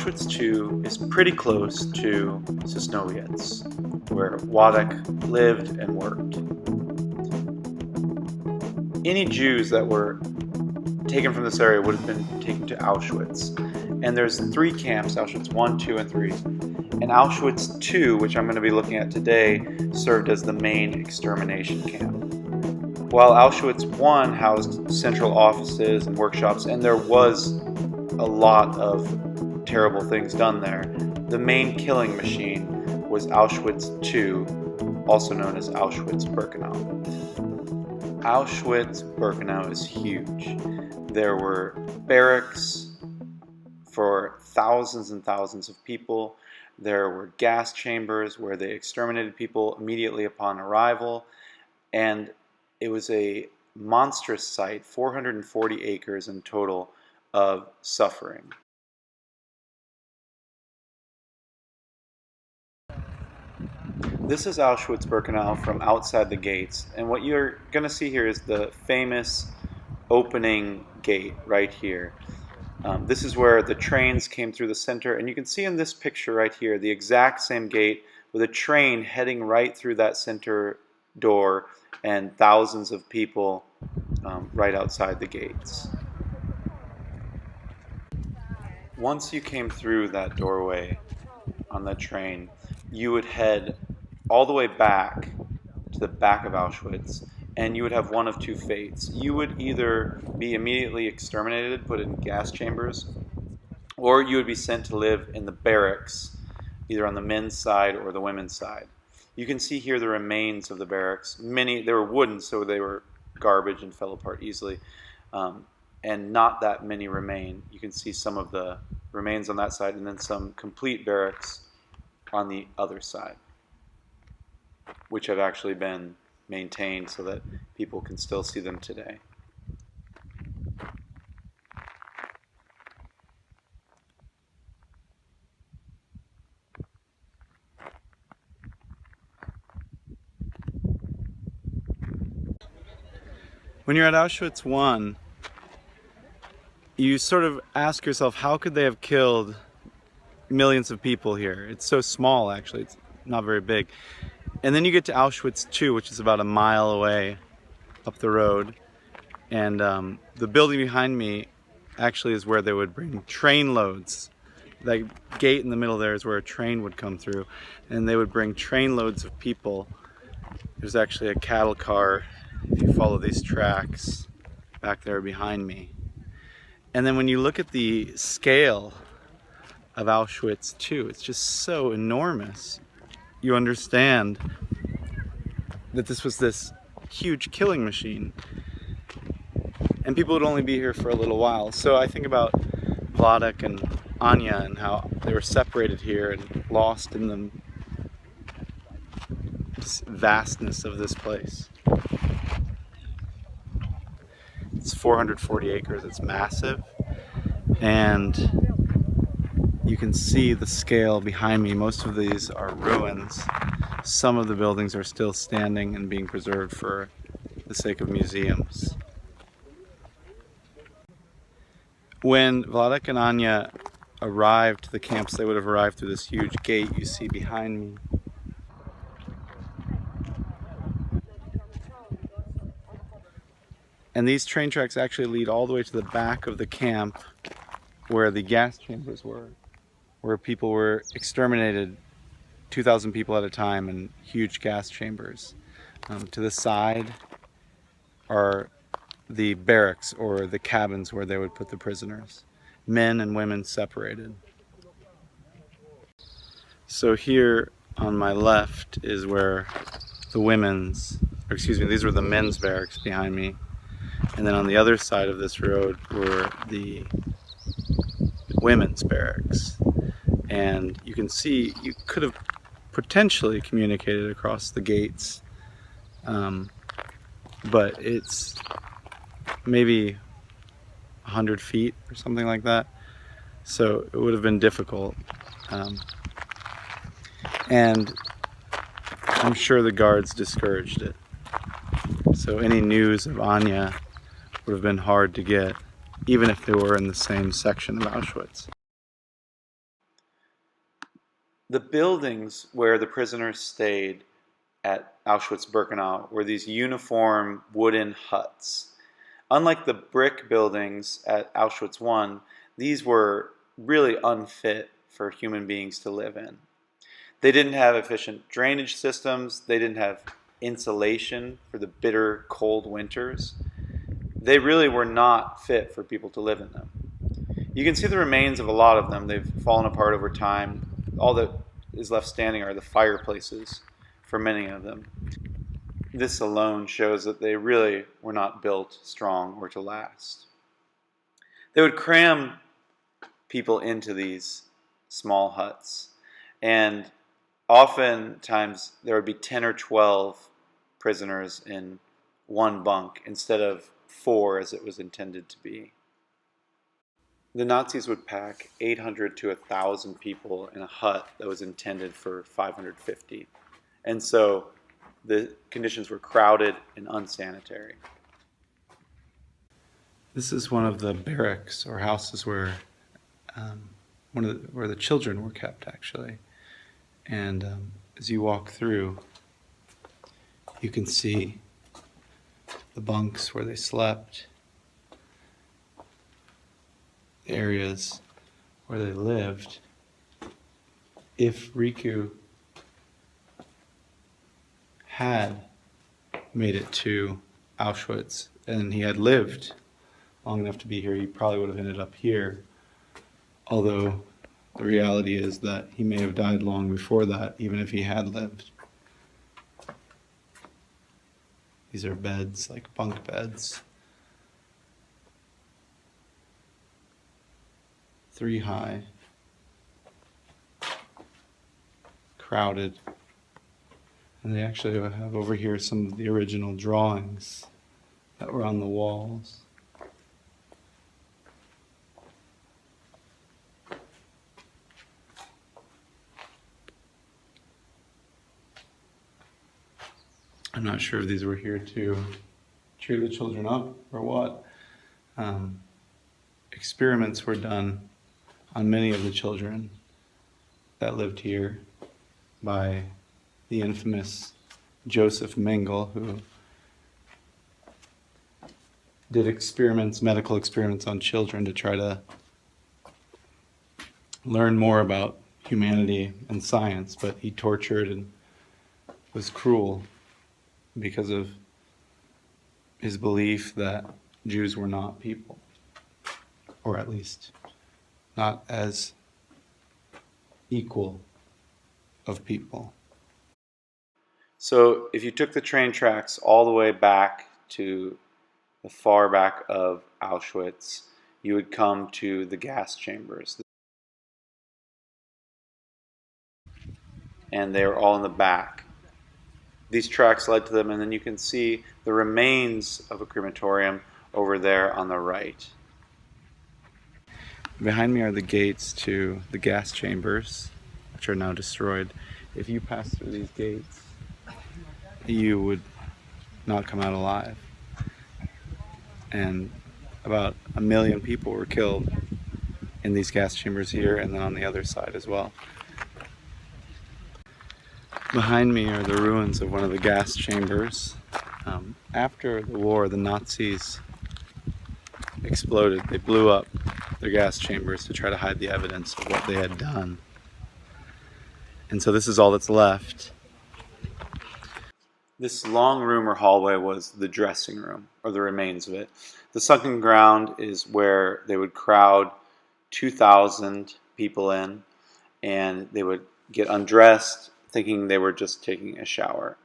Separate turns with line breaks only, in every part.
Auschwitz II is pretty close to Sosnowiec, where WWII lived and worked. Any Jews that were taken from this area would have been taken to Auschwitz. And there's 3 camps, Auschwitz I, II, and III. And Auschwitz II, which I'm going to be looking at today, served as the main extermination camp. While Auschwitz I housed central offices and workshops, and there was a lot of terrible things done there, the main killing machine was Auschwitz II, also known as Auschwitz-Birkenau. Auschwitz-Birkenau is huge. There were barracks for thousands and thousands of people. There were gas chambers where they exterminated people immediately upon arrival, and it was a monstrous site, 440 acres in total of suffering. This is Auschwitz-Birkenau from outside the gates, and what you're going to see here is the famous opening gate right here. This is where the trains came through the center, and you can see in this picture right here the exact same gate with a train heading right through that center door and thousands of people right outside the gates. Once you came through that doorway on the train, you would head all the way back to the back of Auschwitz, and you would have one of 2 fates. You would either be immediately exterminated, put in gas chambers, or you would be sent to live in the barracks, either on the men's side or the women's side. You can see here the remains of the barracks. They were wooden, so they were garbage and fell apart easily, and not that many remain. You can see some of the remains on that side, and then some complete barracks on the other side, which have actually been maintained so that people can still see them today. When you're at Auschwitz I, you sort of ask yourself, how could they have killed millions of people here? It's so small, actually. It's not very big. And then you get to Auschwitz II, which is about a mile away up the road. And the building behind me actually is where they would bring train loads. That gate in the middle there is where a train would come through. And they would bring train loads of people. There's actually a cattle car, if you follow these tracks, back there behind me. And then when you look at the scale of Auschwitz II, it's just so enormous. You understand that this was this huge killing machine, and people would only be here for a little while. So I think about Vladek and Anya and how they were separated here and lost in the vastness of this place. It's 440 acres, it's massive, and you can see the scale behind me. Most of these are ruins. Some of the buildings are still standing and being preserved for the sake of museums. When Vladek and Anya arrived to the camps, they would have arrived through this huge gate you see behind me. And these train tracks actually lead all the way to the back of the camp where the gas chambers were, where people were exterminated, 2,000 people at a time in huge gas chambers. To the side are the barracks, or the cabins where they would put the prisoners, men and women separated. So here on my left is where these were the men's barracks behind me. And then on the other side of this road were the women's barracks. And you can see you could have potentially communicated across the gates, but it's maybe 100 feet or something like that. So it would have been difficult. And I'm sure the guards discouraged it. So any news of Anya would have been hard to get, even if they were in the same section of Auschwitz. The buildings where the prisoners stayed at Auschwitz-Birkenau were these uniform wooden huts. Unlike the brick buildings at Auschwitz I, these were really unfit for human beings to live in. They didn't have efficient drainage systems. They didn't have insulation for the bitter, cold winters. They really were not fit for people to live in them. You can see the remains of a lot of them. They've fallen apart over time. All that is left standing are the fireplaces for many of them. This alone shows that they really were not built strong or to last. They would cram people into these small huts, and oftentimes there would be 10 or 12 prisoners in one bunk instead of 4 as it was intended to be. The Nazis would pack 800 to 1,000 people in a hut that was intended for 550. And so the conditions were crowded and unsanitary. This is one of the barracks or houses where where the children were kept, actually. And as you walk through, you can see the bunks where they slept, the areas where they lived. If Riku had made it to Auschwitz and he had lived long enough to be here, he probably would have ended up here. Although the reality is that he may have died long before that, even if he had lived. These are beds, like bunk beds. 3 high, crowded. And they actually have over here some of the original drawings that were on the walls. I'm not sure if these were here to cheer the children up or what. Experiments were done on many of the children that lived here by the infamous Joseph Mengele, who did medical experiments on children to try to learn more about humanity and science, but he tortured and was cruel because of his belief that Jews were not people, or at least not as equal of people. So if you took the train tracks all the way back to the far back of Auschwitz, you would come to the gas chambers. And they were all in the back. These tracks led to them, and then you can see the remains of a crematorium over there on the right. Behind me are the gates to the gas chambers, which are now destroyed. If you pass through these gates, you would not come out alive. And about 1 million people were killed in these gas chambers here and then on the other side as well. Behind me are the ruins of one of the gas chambers. After the war, the Nazis exploded. They blew up their gas chambers to try to hide the evidence of what they had done. And so this is all that's left. This long room or hallway was the dressing room, or the remains of it. The sunken ground is where they would crowd 2,000 people in, and they would get undressed, thinking they were just taking a shower.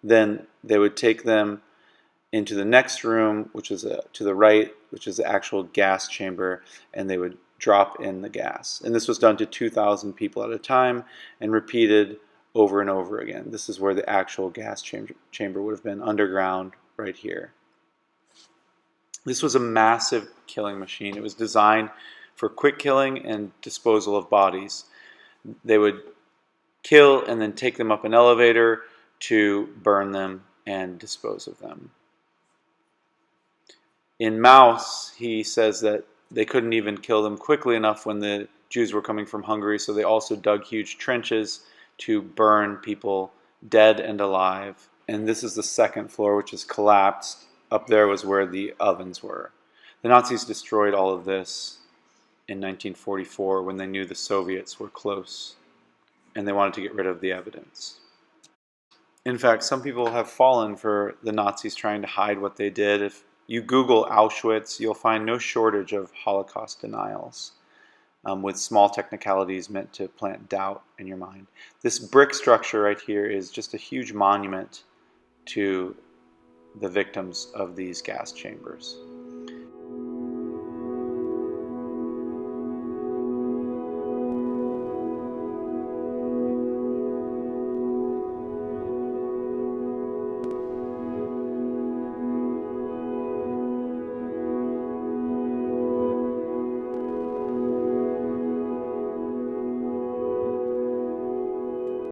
Then they would take them into the next room, which is to the right, which is the actual gas chamber, and they would drop in the gas. And this was done to 2,000 people at a time and repeated over and over again. This is where the actual gas chamber would have been, underground right here. This was a massive killing machine. It was designed for quick killing and disposal of bodies. They would kill and then take them up an elevator to burn them and dispose of them. In MAUS, he says that they couldn't even kill them quickly enough when the Jews were coming from Hungary, so they also dug huge trenches to burn people dead and alive. And this is the second floor, which is collapsed. Up there was where the ovens were. The Nazis destroyed all of this in 1944 when they knew the Soviets were close, and they wanted to get rid of the evidence. In fact, some people have fallen for the Nazis trying to hide what they did. If you Google Auschwitz, you'll find no shortage of Holocaust denials, with small technicalities meant to plant doubt in your mind. This brick structure right here is just a huge monument to the victims of these gas chambers.